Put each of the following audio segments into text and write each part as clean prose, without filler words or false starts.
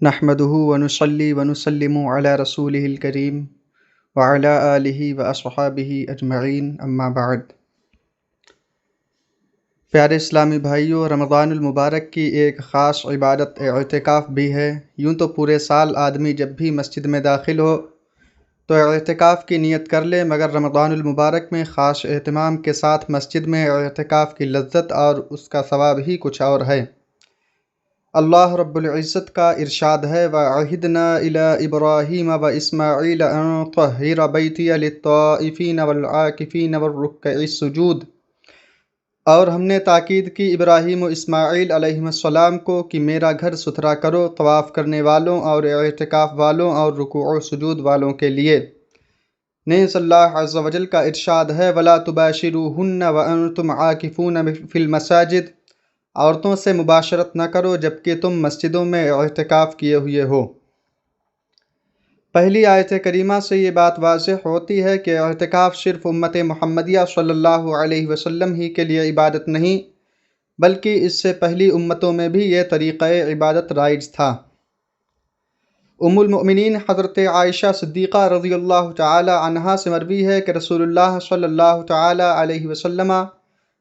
نحمده ونصلي ونسلم على رسوله الكريم وعلى آلہ واصحابہ اجمعین اما بعد۔ پیارے اسلامی بھائیوں، رمضان المبارک کی ایک خاص عبادت اعتکاف بھی ہے۔ یوں تو پورے سال آدمی جب بھی مسجد میں داخل ہو تو اعتکاف کی نیت کر لے، مگر رمضان المبارک میں خاص اہتمام کے ساتھ مسجد میں اعتکاف کی لذت اور اس کا ثواب ہی کچھ اور ہے۔ اللہ رب العزت کا ارشاد ہے، وَعَهِدْنَا إِلَىٰ إِبْرَاهِيمَ وَإِسْمَاعِيلَ أَن طَهِّرَ بَيْتِيَ لِلطَّائِفِينَ وَالْعَاكِفِينَ وَالرُّكَّعِ السُّجُودِ، اور ہم نے تاکید کی ابراہیم و اسماعیل علیہ السلام کو کہ میرا گھر ستھرا کرو طواف کرنے والوں اور اعتکاف والوں اور رکوع و سجود والوں کے لیے۔ نیز اللہ عز و جل کا ارشاد ہے، وَلَا تُبَاشِرُوهُنَّ وَأَنْتُمْ عَاكِفُونَ فِي الْمَسَاجِدِ، عورتوں سے مباشرت نہ کرو جبکہ تم مسجدوں میں اعتکاف کیے ہوئے ہو۔ پہلی آیت کریمہ سے یہ بات واضح ہوتی ہے کہ اعتکاف صرف امت محمدیہ صلی اللہ علیہ وسلم ہی کے لیے عبادت نہیں، بلکہ اس سے پہلی امتوں میں بھی یہ طریقہ عبادت رائج تھا۔ ام المؤمنین حضرت عائشہ صدیقہ رضی اللہ تعالی عنہا سے مروی ہے کہ رسول اللہ صلی اللہ تعالی علیہ وسلم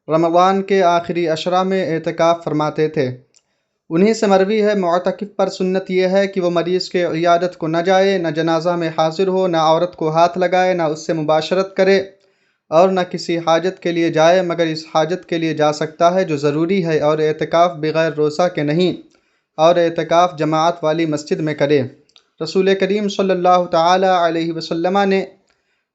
رمضان کے آخری عشرہ میں اعتکاف فرماتے تھے۔ انہی سے مروی ہے، معتکف پر سنت یہ ہے کہ وہ مریض کے عیادت کو نہ جائے، نہ جنازہ میں حاضر ہو، نہ عورت کو ہاتھ لگائے، نہ اس سے مباشرت کرے، اور نہ کسی حاجت کے لیے جائے مگر اس حاجت کے لیے جا سکتا ہے جو ضروری ہے، اور اعتکاف بغیر روزہ کے نہیں، اور اعتکاف جماعت والی مسجد میں کرے۔ رسول کریم صلی اللہ تعالی علیہ وسلم نے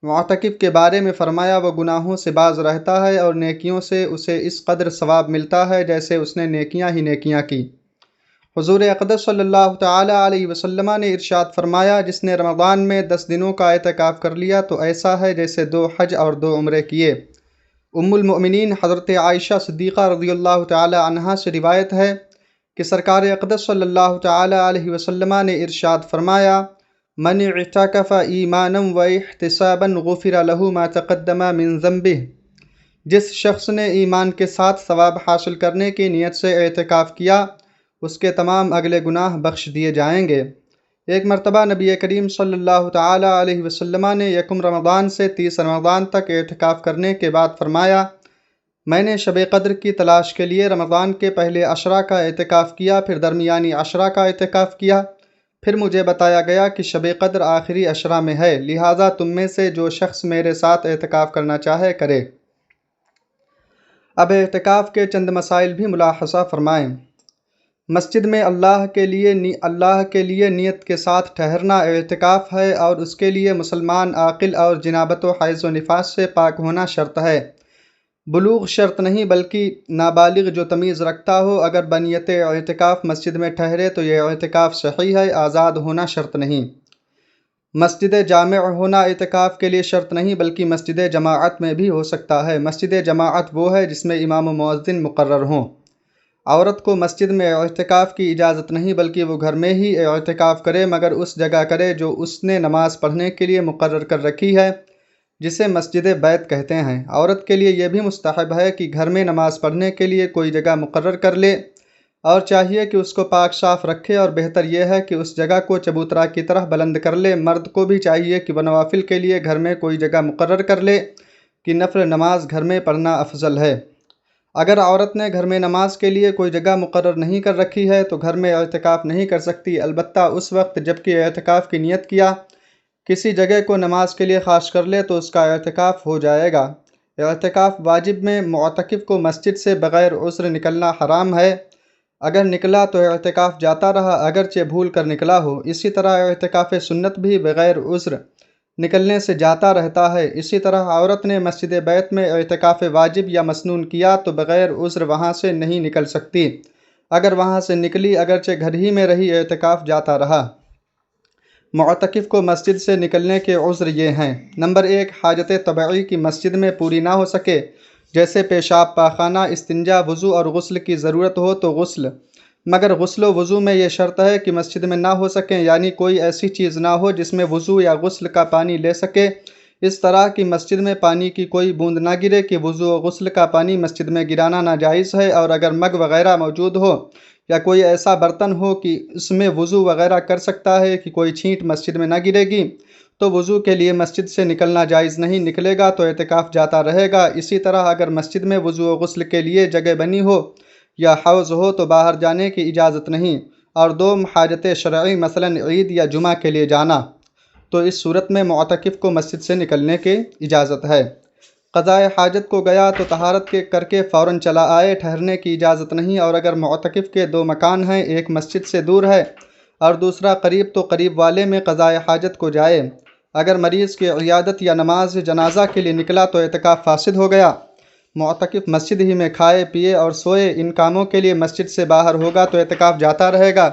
معتکف کے بارے میں فرمایا، وہ گناہوں سے باز رہتا ہے اور نیکیوں سے اسے اس قدر ثواب ملتا ہے جیسے اس نے نیکیاں ہی نیکیاں کی۔ حضور اقدس صلی اللہ تعالی علیہ وسلم نے ارشاد فرمایا، جس نے رمضان میں 10 دنوں کا اعتکاف کر لیا تو ایسا ہے جیسے 2 حج اور 2 عمرے کیے۔ ام المؤمنین حضرت عائشہ صدیقہ رضی اللہ تعالی عنہا سے روایت ہے کہ سرکار اقدس صلی اللہ تعالی علیہ وسلم نے ارشاد فرمایا، من اعتکف ایمانا و احتسابا غفر له ما تقدم من ذنبہ، جس شخص نے ایمان کے ساتھ ثواب حاصل کرنے کی نیت سے اعتکاف کیا اس کے تمام اگلے گناہ بخش دیے جائیں گے۔ ایک مرتبہ نبی کریم صلی اللہ تعالی علیہ وسلم نے 1 رمضان سے 30 رمضان تک اعتکاف کرنے کے بعد فرمایا، میں نے شب قدر کی تلاش کے لیے رمضان کے پہلے عشرہ کا اعتکاف کیا، پھر درمیانی عشرہ کا اعتکاف کیا، پھر مجھے بتایا گیا کہ شب قدر آخری عشرہ میں ہے، لہٰذا تم میں سے جو شخص میرے ساتھ اعتکاف کرنا چاہے کرے۔ اب اعتکاف کے چند مسائل بھی ملاحظہ فرمائیں۔ مسجد میں اللہ کے لیے نیت کے ساتھ ٹھہرنا اعتکاف ہے، اور اس کے لیے مسلمان عاقل اور جنابت و حیض و نفاس سے پاک ہونا شرط ہے۔ بلوغ شرط نہیں بلکہ نابالغ جو تمیز رکھتا ہو اگر بنیت اعتکاف مسجد میں ٹھہرے تو یہ اعتکاف صحیح ہے، آزاد ہونا شرط نہیں۔ مسجد جامع ہونا اعتکاف کے لیے شرط نہیں بلکہ مسجد جماعت میں بھی ہو سکتا ہے۔ مسجد جماعت وہ ہے جس میں امام و مؤذن مقرر ہوں۔ عورت کو مسجد میں اعتکاف کی اجازت نہیں بلکہ وہ گھر میں ہی اعتکاف کرے، مگر اس جگہ کرے جو اس نے نماز پڑھنے کے لیے مقرر کر رکھی ہے، جسے مسجد بیت کہتے ہیں۔ عورت کے لیے یہ بھی مستحب ہے کہ گھر میں نماز پڑھنے کے لیے کوئی جگہ مقرر کر لے، اور چاہیے کہ اس کو پاک صاف رکھے، اور بہتر یہ ہے کہ اس جگہ کو چبوترا کی طرح بلند کر لے۔ مرد کو بھی چاہیے کہ وہ نوافل کے لیے گھر میں کوئی جگہ مقرر کر لے کہ نفل نماز گھر میں پڑھنا افضل ہے۔ اگر عورت نے گھر میں نماز کے لیے کوئی جگہ مقرر نہیں کر رکھی ہے تو گھر میں اعتکاف نہیں کر سکتی، البتہ اس وقت جب کہ اعتکاف کی نیت کیا کسی جگہ کو نماز کے لیے خاص کر لے تو اس کا اعتکاف ہو جائے گا۔ اعتکاف واجب میں معتکف کو مسجد سے بغیر عذر نکلنا حرام ہے، اگر نکلا تو اعتکاف جاتا رہا اگرچہ بھول کر نکلا ہو۔ اسی طرح اعتکاف سنت بھی بغیر عذر نکلنے سے جاتا رہتا ہے۔ اسی طرح عورت نے مسجد بیت میں اعتکاف واجب یا مسنون کیا تو بغیر عذر وہاں سے نہیں نکل سکتی، اگر وہاں سے نکلی اگرچہ گھر ہی میں رہی اعتکاف جاتا رہا۔ معتکف کو مسجد سے نکلنے کے عذر یہ ہیں: نمبر 1، حاجت طبعی کی مسجد میں پوری نہ ہو سکے، جیسے پیشاب، پاخانہ، استنجا، وضو اور غسل کی ضرورت ہو تو غسل، مگر غسل و وضو میں یہ شرط ہے کہ مسجد میں نہ ہو سکیں، یعنی کوئی ایسی چیز نہ ہو جس میں وضو یا غسل کا پانی لے سکے، اس طرح کی مسجد میں پانی کی کوئی بوند نہ گرے کہ وضو و غسل کا پانی مسجد میں گرانا ناجائز ہے، اور اگر مگ وغیرہ موجود ہو یا کوئی ایسا برتن ہو کہ اس میں وضو وغیرہ کر سکتا ہے کہ کوئی چھینٹ مسجد میں نہ گرے گی، تو وضو کے لیے مسجد سے نکلنا جائز نہیں، نکلے گا تو اعتکاف جاتا رہے گا۔ اسی طرح اگر مسجد میں وضو و غسل کے لیے جگہ بنی ہو یا حوض ہو تو باہر جانے کی اجازت نہیں۔ اور دوم حاجت شرعی مثلا عید یا جمعہ کے لیے جانا، تو اس صورت میں معتکف کو مسجد سے نکلنے کی اجازت ہے۔ قضاء حاجت کو گیا تو طہارت کر کے فوراً چلا آئے، ٹھہرنے کی اجازت نہیں۔ اور اگر معتکف کے دو مکان ہیں، ایک مسجد سے دور ہے اور دوسرا قریب، تو قریب والے میں قضاء حاجت کو جائے۔ اگر مریض کی عیادت یا نماز جنازہ کے لیے نکلا تو اعتکاف فاسد ہو گیا۔ معتکف مسجد ہی میں کھائے پیے اور سوئے، ان کاموں کے لیے مسجد سے باہر ہوگا تو اعتکاف جاتا رہے گا۔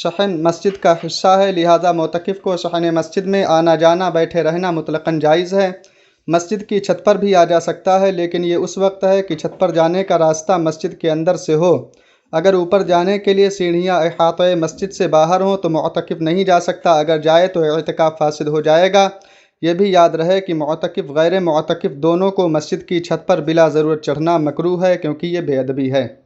صحن مسجد کا حصہ ہے، لہٰذا معتکف کو صحن مسجد میں آنا جانا، بیٹھے رہنا مطلقاً جائز ہے۔ مسجد کی چھت پر بھی آ جا سکتا ہے، لیکن یہ اس وقت ہے کہ چھت پر جانے کا راستہ مسجد کے اندر سے ہو۔ اگر اوپر جانے کے لیے سیڑھیاں احاطۂ مسجد سے باہر ہوں تو معتکف نہیں جا سکتا، اگر جائے تو اعتکاف فاسد ہو جائے گا۔ یہ بھی یاد رہے کہ معتکف غیر معتکف دونوں کو مسجد کی چھت پر بلا ضرورت چڑھنا مکروہ ہے، کیونکہ یہ بے ادبی ہے۔